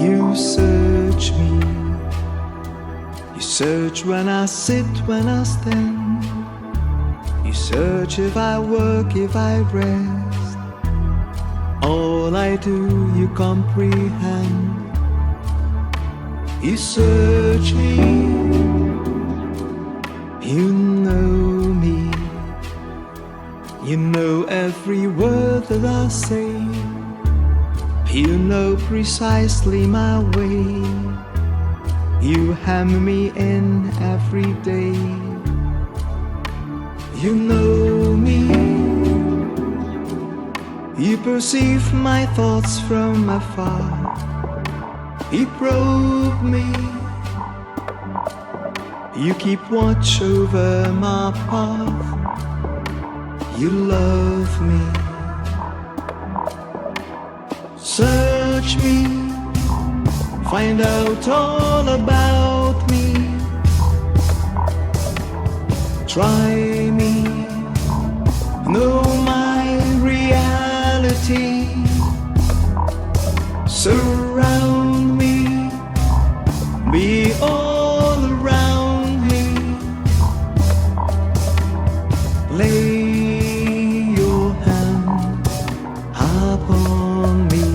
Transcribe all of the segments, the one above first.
You search me, you search when I sit, when I stand. You search if I work, if I rest. All I do, you comprehend. You search me, you know me. You know every word that I say. You know precisely my way. You hem me in every day. You know me. You perceive my thoughts from afar. You probe me. You keep watch over my path. You love me. Search me, find out all about me. Try me, know my reality. Surround me, be all around me. Lay your hand upon me.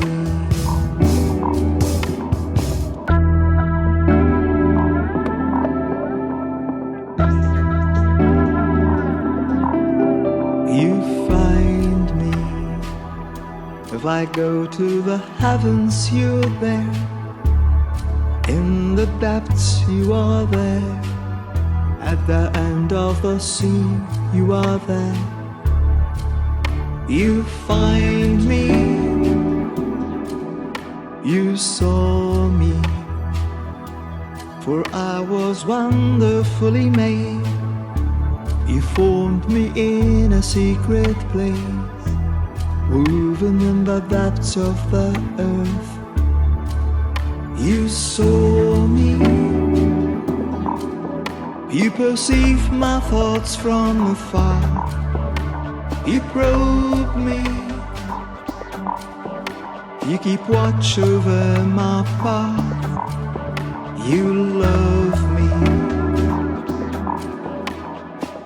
You find me. If I go to the heavens, you're there. In the depths, you are there. At the end of the sea, you are there. You find me. You saw me. For I was wonderfully made. You formed me in a secret place, woven in the depths of the earth. You saw me. You perceive my thoughts from afar. You probe me. You keep watch over my path. You love me.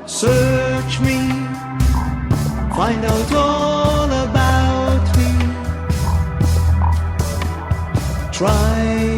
Search me, find out all about me. Try